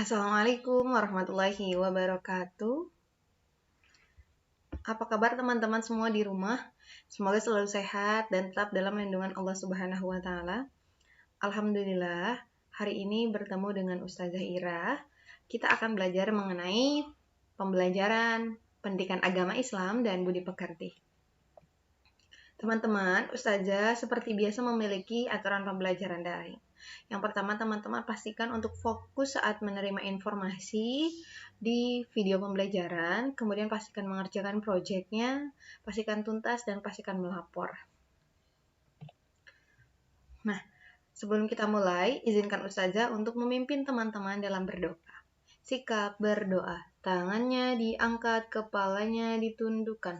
Assalamualaikum warahmatullahi wabarakatuh. Apa kabar teman-teman semua di rumah? Semoga selalu sehat dan tetap dalam lindungan Allah Subhanahu wa taala. Alhamdulillah, hari ini bertemu dengan Ustazah Ira. Kita akan belajar mengenai pembelajaran pendidikan agama Islam dan budi pekerti. Teman-teman, Ustazah seperti biasa memiliki aturan pembelajaran daring. Yang pertama, teman-teman pastikan untuk fokus saat menerima informasi di video pembelajaran, kemudian pastikan mengerjakan proyeknya, pastikan tuntas, dan pastikan melapor. Nah, sebelum kita mulai, izinkan Ustazah untuk memimpin teman-teman dalam berdoa. Sikap berdoa, tangannya diangkat, kepalanya ditundukkan.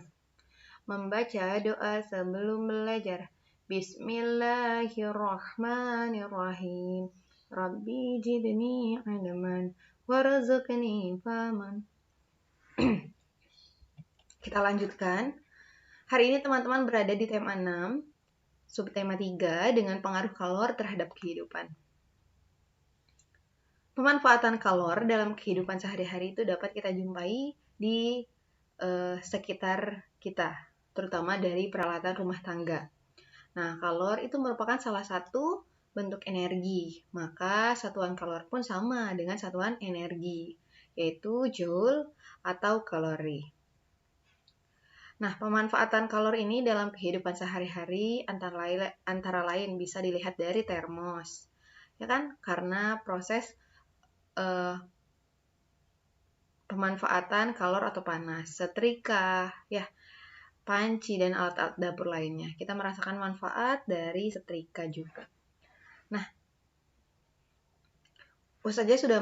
Membaca doa sebelum belajar. Bismillahirrahmanirrahim. Rabbi jidni ilman warzuqni faman. Kita lanjutkan. Hari ini teman-teman berada di tema 6, subtema 3 dengan pengaruh kalor terhadap kehidupan. Pemanfaatan kalor dalam kehidupan sehari-hari itu dapat kita jumpai di sekitar kita, terutama dari peralatan rumah tangga. Nah, kalor itu merupakan salah satu bentuk energi, maka satuan kalor pun sama dengan satuan energi, yaitu joule atau kalori. Nah, pemanfaatan kalor ini dalam kehidupan sehari-hari antara lain bisa dilihat dari termos, ya kan? Karena proses pemanfaatan kalor atau panas, setrika, ya, panci, dan alat-alat dapur lainnya. Kita merasakan manfaat dari setrika juga. Nah, Ustazah sudah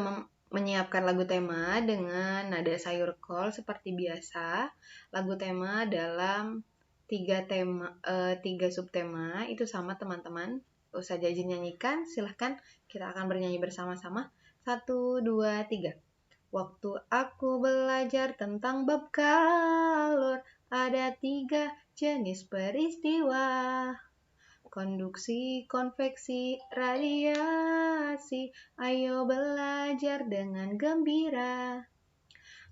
menyiapkan lagu tema dengan nada sayur kol seperti biasa. Lagu tema dalam 3 subtema itu sama teman-teman. Ustazah izin nyanyikan, silahkan kita akan bernyanyi bersama-sama. 1, 2, 3. Waktu aku belajar tentang bab kalor, ada 3 jenis peristiwa. Konduksi, konveksi, radiasi. Ayo belajar dengan gembira.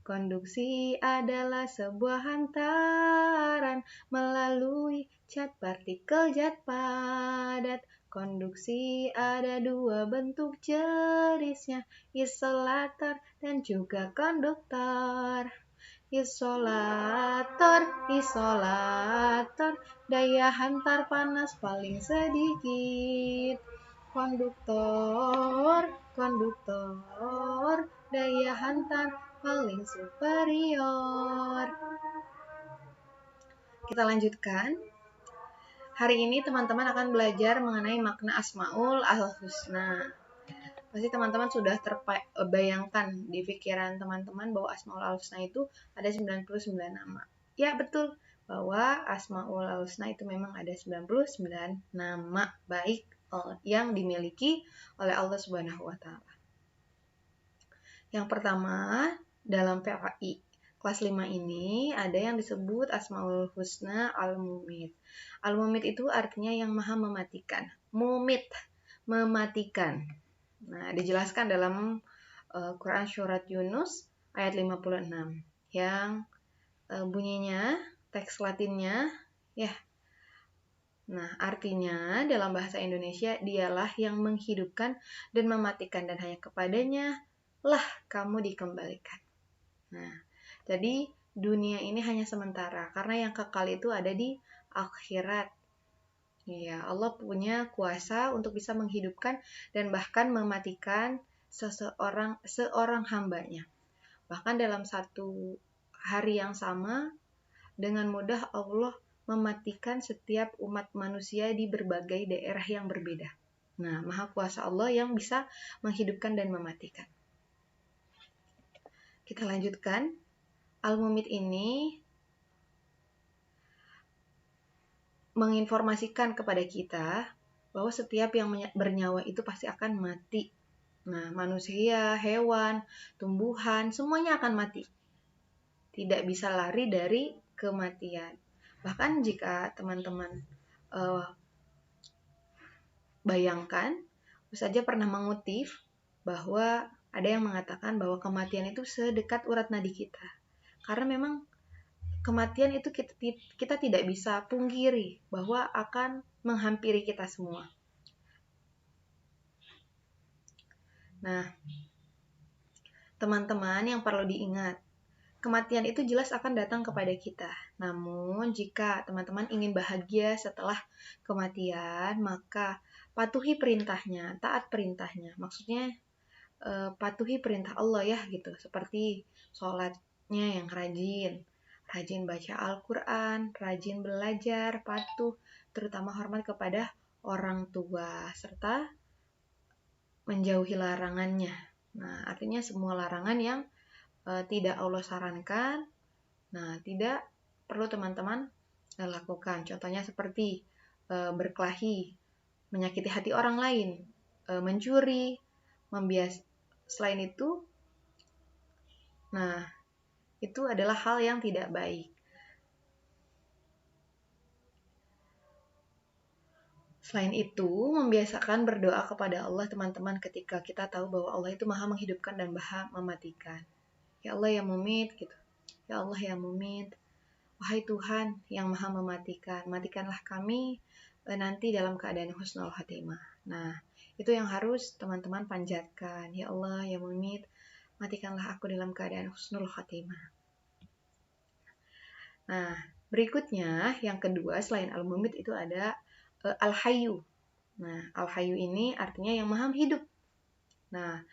Konduksi adalah sebuah hantaran melalui zat partikel zat padat. Konduksi ada 2 bentuk jenisnya, isolator dan juga konduktor. Isolator, daya hantar panas paling sedikit. Konduktor, daya hantar paling superior. Kita lanjutkan. Hari ini teman-teman akan belajar mengenai makna Asmaul al-Husna. Pasti teman-teman sudah terbayangkan di pikiran teman-teman bahwa Asmaul al-Husna itu ada 99 nama. Ya, betul, bahwa Asmaul al-Husna itu memang ada 99 nama baik yang dimiliki oleh Allah Subhanahu wa taala. Yang pertama, dalam PAI kelas 5 ini ada yang disebut Asmaul Husna al-Mumit. Al-Mumit itu artinya yang maha mematikan. Mumit, mematikan. Nah, dijelaskan dalam Quran Surat Yunus ayat 56 yang bunyinya, teks latinnya, ya. Nah, artinya dalam bahasa Indonesia, dialah yang menghidupkan dan mematikan, dan hanya kepadanya lah kamu dikembalikan. Nah, jadi dunia ini hanya sementara, karena yang kekal itu ada di akhirat. Ya, Allah punya kuasa untuk bisa menghidupkan dan bahkan mematikan seorang hambanya. Bahkan dalam satu hari yang sama, dengan mudah Allah mematikan setiap umat manusia di berbagai daerah yang berbeda. Nah, maha kuasa Allah yang bisa menghidupkan dan mematikan. Kita lanjutkan. Al-Mumit ini menginformasikan kepada kita bahwa setiap yang bernyawa itu pasti akan mati. Nah, manusia, hewan, tumbuhan, semuanya akan mati. Tidak bisa lari dari kematian. Bahkan jika teman-teman bayangkan, Ustazah pernah mengutip bahwa Ada yang mengatakan bahwa kematian itu sedekat urat nadi kita. Karena memang kematian itu kita tidak bisa pungkiri bahwa akan menghampiri kita semua. Nah, teman-teman yang perlu diingat, kematian itu jelas akan datang kepada kita. Namun, jika teman-teman ingin bahagia setelah kematian, maka patuhi perintahnya, taat perintahnya. Maksudnya, patuhi perintah Allah ya gitu. Seperti sholatnya yang rajin baca Al-Quran, rajin belajar, patuh, terutama hormat kepada orang tua, serta menjauhi larangannya. Nah, artinya semua larangan yang tidak Allah sarankan, nah tidak perlu teman-teman lakukan. Contohnya seperti berkelahi, menyakiti hati orang lain, mencuri, selain itu, nah itu adalah hal yang tidak baik. Selain itu, membiasakan berdoa kepada Allah teman-teman ketika kita tahu bahwa Allah itu maha menghidupkan dan maha mematikan. Ya Allah yang mumit gitu. Ya Allah yang mumit. Wahai Tuhan yang maha mematikan, matikanlah kami nanti dalam keadaan husnul khatimah. Nah, itu yang harus teman-teman panjatkan. Ya Allah yang mumit, matikanlah aku dalam keadaan husnul khatimah. Nah, berikutnya yang kedua selain al-mumit itu ada al-hayyu. Nah, al-hayyu ini artinya yang maha hidup. Nah,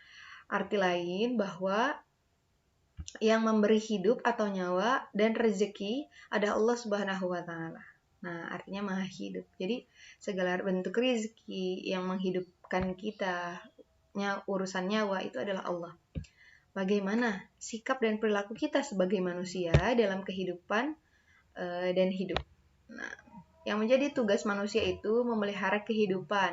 arti lain bahwa yang memberi hidup atau nyawa dan rezeki ada Allah Subhanahu wa taala. Nah, artinya maha hidup. Jadi, segala bentuk rezeki yang menghidupkan kita, urusan nyawa itu adalah Allah. Bagaimana sikap dan perilaku kita sebagai manusia dalam kehidupan dan hidup. Nah, yang menjadi tugas manusia itu memelihara kehidupan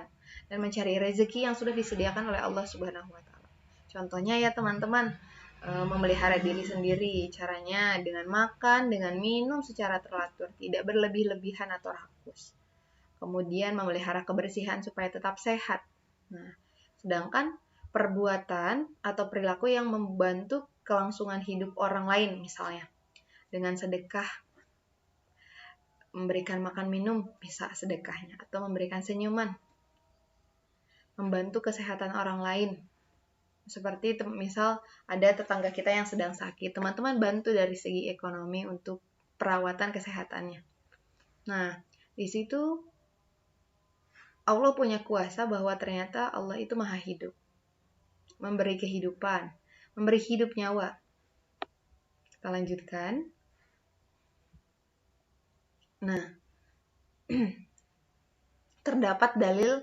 dan mencari rezeki yang sudah disediakan oleh Allah Subhanahu wa taala. Contohnya ya teman-teman, memelihara diri sendiri, caranya dengan makan, dengan minum secara teratur, tidak berlebih-lebihan atau rakus. Kemudian memelihara kebersihan supaya tetap sehat. Nah, sedangkan perbuatan atau perilaku yang membantu kelangsungan hidup orang lain misalnya dengan sedekah, memberikan makan minum bisa sedekahnya, atau memberikan senyuman, membantu kesehatan orang lain. Seperti misal ada tetangga kita yang sedang sakit, teman-teman bantu dari segi ekonomi untuk perawatan kesehatannya. Nah, di situ Allah punya kuasa bahwa ternyata Allah itu maha hidup, memberi kehidupan, memberi hidup nyawa. Kita lanjutkan. Nah, terdapat dalil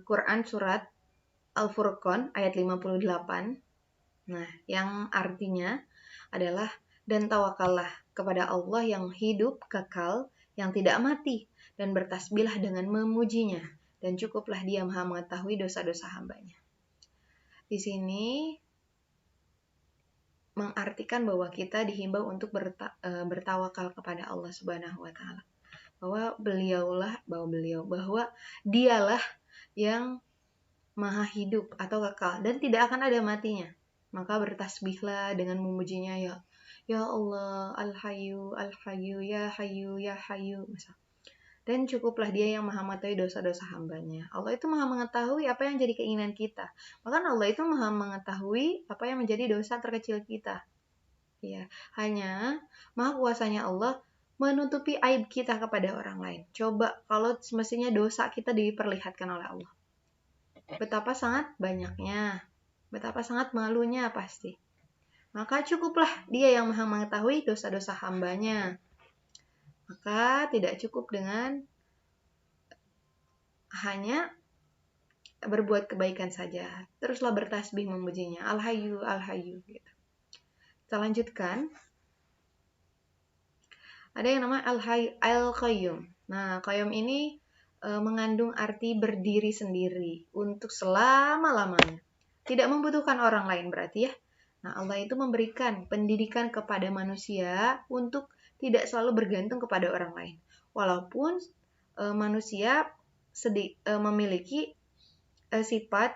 Quran surat Al-Furqan ayat 58. Nah, yang artinya adalah dan tawakallah kepada Allah yang hidup, kekal, yang tidak mati, dan bertasbihlah dengan memujinya, dan cukuplah Dia maha mengetahui dosa-dosa hambanya. Di sini mengartikan bahwa kita dihimbau untuk bertawakal kepada Allah Subhanahu wa taala. Bahwa Dialah yang maha hidup atau kekal dan tidak akan ada matinya. Maka bertasbihlah dengan memujinya, ya Allah, Al-Hayyu, Al-Hayyu, Ya Hayyu, Ya Hayyu. Dan cukuplah Dia yang maha mengetahui dosa-dosa hambanya. Allah itu maha mengetahui apa yang jadi keinginan kita. Bahkan Allah itu maha mengetahui apa yang menjadi dosa terkecil kita. Ya, hanya maha kuasanya Allah menutupi aib kita kepada orang lain. Coba kalau semestinya dosa kita diperlihatkan oleh Allah. Betapa sangat banyaknya, betapa sangat malunya pasti. Maka cukuplah Dia yang maha mengetahui dosa-dosa hambanya. Maka tidak cukup dengan hanya berbuat kebaikan saja. Teruslah bertasbih memujinya. Al-Hayyu, Al-Hayyu. Gitu. Kita lanjutkan. Ada yang namanya Al-Qayyum. Nah, Qayyum ini mengandung arti berdiri sendiri untuk selama-lamanya. Tidak membutuhkan orang lain berarti ya. Nah, Allah itu memberikan pendidikan kepada manusia untuk tidak selalu bergantung kepada orang lain. Walaupun manusia memiliki sifat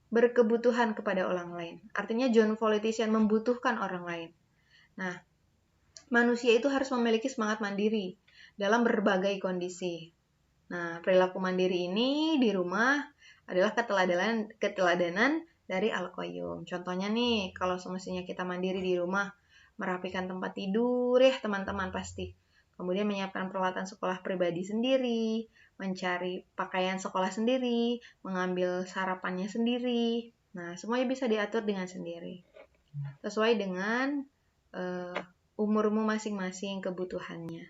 berkebutuhan kepada orang lain. Artinya John Politician membutuhkan orang lain. Nah, manusia itu harus memiliki semangat mandiri dalam berbagai kondisi. Nah, perilaku mandiri ini di rumah adalah keteladanan dari Al-Qayyum. Contohnya nih, kalau semestinya kita mandiri di rumah, merapikan tempat tidur ya teman-teman pasti. Kemudian menyiapkan peralatan sekolah pribadi sendiri, mencari pakaian sekolah sendiri, mengambil sarapannya sendiri. Nah, semuanya bisa diatur dengan sendiri. Sesuai dengan umurmu masing-masing kebutuhannya.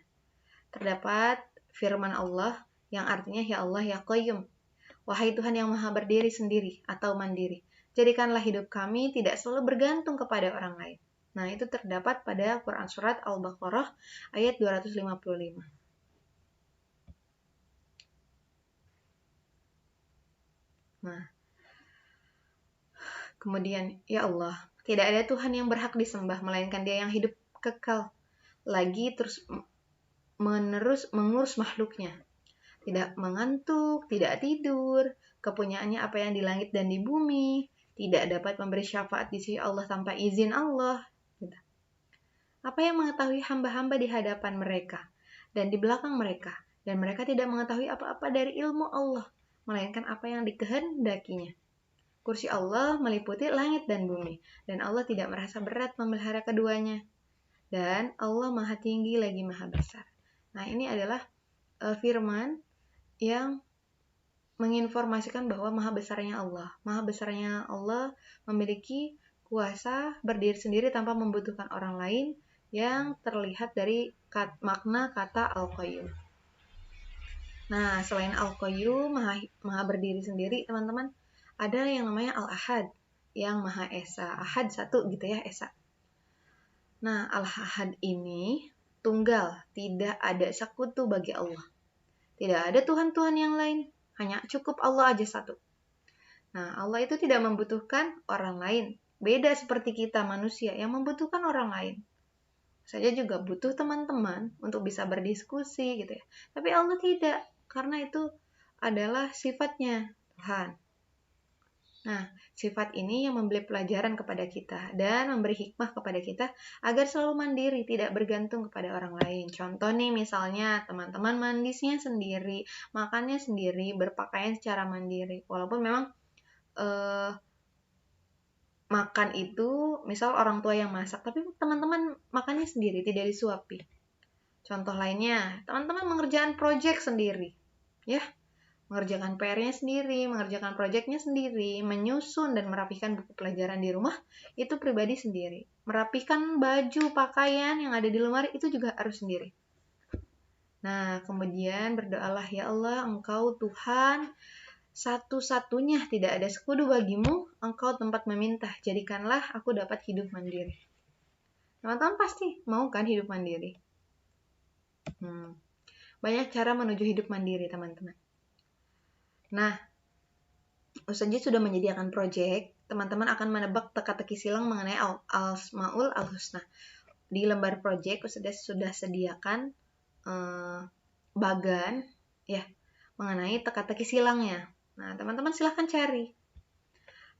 Terdapat firman Allah yang artinya, ya Allah ya Qayyum, wahai Tuhan yang maha berdiri sendiri atau mandiri, jadikanlah hidup kami tidak selalu bergantung kepada orang lain. Nah, itu terdapat pada Quran Surat Al-Baqarah ayat 255. Nah, kemudian, ya Allah, tidak ada Tuhan yang berhak disembah, melainkan Dia yang hidup kekal, lagi terus menerus mengurus makhluknya. Tidak mengantuk, tidak tidur, kepunyaannya apa yang di langit dan di bumi, tidak dapat memberi syafaat di sisi Allah tanpa izin Allah. Apa yang mengetahui hamba-hamba di hadapan mereka dan di belakang mereka, dan mereka tidak mengetahui apa-apa dari ilmu Allah, melainkan apa yang dikehendakinya. Kursi Allah meliputi langit dan bumi, dan Allah tidak merasa berat memelihara keduanya. Dan Allah maha tinggi lagi maha besar. Nah, ini adalah firman yang menginformasikan bahwa maha besarnya Allah. Maha besarnya Allah memiliki kuasa berdiri sendiri tanpa membutuhkan orang lain, yang terlihat dari makna kata Al-Qayyum. Nah, selain Al-Qayyum, maha berdiri sendiri, teman-teman, ada yang namanya Al-Ahad, yang Maha Esa. Ahad satu gitu ya, Esa. Nah, Al-Ahad ini tunggal, tidak ada sekutu bagi Allah. Tidak ada Tuhan-Tuhan yang lain, hanya cukup Allah aja satu. Nah, Allah itu tidak membutuhkan orang lain. Beda seperti kita manusia yang membutuhkan orang lain. Saya juga butuh teman-teman untuk bisa berdiskusi gitu ya. Tapi Allah tidak, karena itu adalah sifatnya Tuhan. Nah, sifat ini yang memberi pelajaran kepada kita dan memberi hikmah kepada kita agar selalu mandiri, tidak bergantung kepada orang lain. Contoh nih, misalnya teman-teman mandisnya sendiri, makannya sendiri, berpakaian secara mandiri. Walaupun memang makan itu, misal orang tua yang masak, tapi teman-teman makannya sendiri, tidak disuapi. Contoh lainnya, teman-teman mengerjakan proyek sendiri, ya, mengerjakan PR-nya sendiri, mengerjakan proyeknya sendiri, menyusun dan merapikan buku pelajaran di rumah, itu pribadi sendiri. Merapikan baju, pakaian yang ada di lemari, itu juga harus sendiri. Nah, kemudian berdoalah, ya Allah, Engkau Tuhan satu-satunya, tidak ada sekutu bagimu, Engkau tempat meminta, jadikanlah aku dapat hidup mandiri. Teman-teman pasti mau kan hidup mandiri? Banyak cara menuju hidup mandiri, teman-teman. Nah, Ustazah sudah menyediakan proyek, teman-teman akan menebak teka-teki silang mengenai Al-Asmaul Al-Husna. Di lembar proyek, Ustazah sudah sediakan bagan ya mengenai teka-teki silangnya. Nah, teman-teman silahkan cari.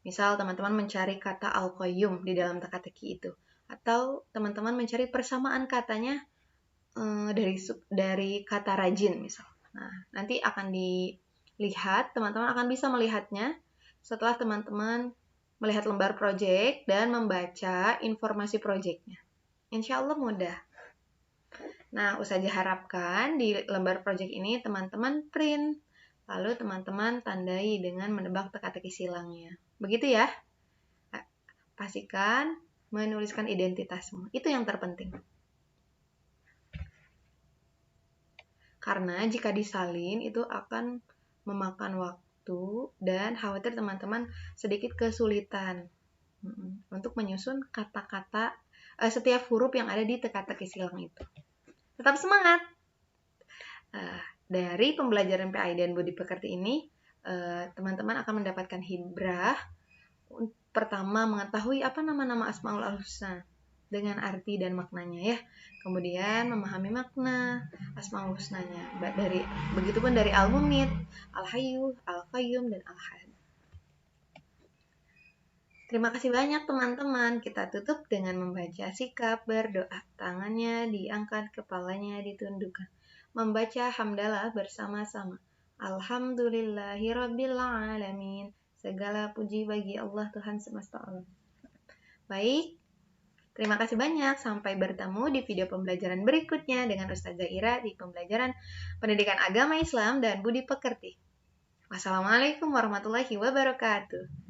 Misal teman-teman mencari kata Al-Qayyum di dalam teka-teki itu, atau teman-teman mencari persamaan katanya dari kata rajin misal. Nah, nanti akan dilihat, teman-teman akan bisa melihatnya setelah teman-teman melihat lembar proyek dan membaca informasi proyeknya. Insya Allah mudah. Nah, Ustazah harapkan di lembar proyek ini teman-teman print, lalu teman-teman tandai dengan menebak teka-teki silangnya. Begitu ya. Pastikan menuliskan identitasmu. Itu yang terpenting. Karena jika disalin itu akan memakan waktu dan khawatir teman-teman sedikit kesulitan untuk menyusun kata-kata setiap huruf yang ada di teka-teki silang itu. Tetap semangat! Dari pembelajaran PAI dan Budi Pekerti ini, teman-teman akan mendapatkan hibrah. Pertama, mengetahui apa nama-nama Asmaul Al-Husna dengan arti dan maknanya ya. Kemudian memahami makna Asmaul Husnanya. Begitupun dari Al-Mumit, Al-Hayyu, Al-Qayyum, dan Al-Ahad. Terima kasih banyak teman-teman. Kita tutup dengan membaca sikap berdoa. Tangannya diangkat, kepalanya ditundukkan. Membaca hamdalah bersama-sama. Alhamdulillahirrabbilalamin. Segala puji bagi Allah Tuhan semesta alam. Baik, terima kasih banyak. Sampai bertemu di video pembelajaran berikutnya dengan Ustazah Ira di pembelajaran Pendidikan Agama Islam dan Budi Pekerti. Wassalamualaikum warahmatullahi wabarakatuh.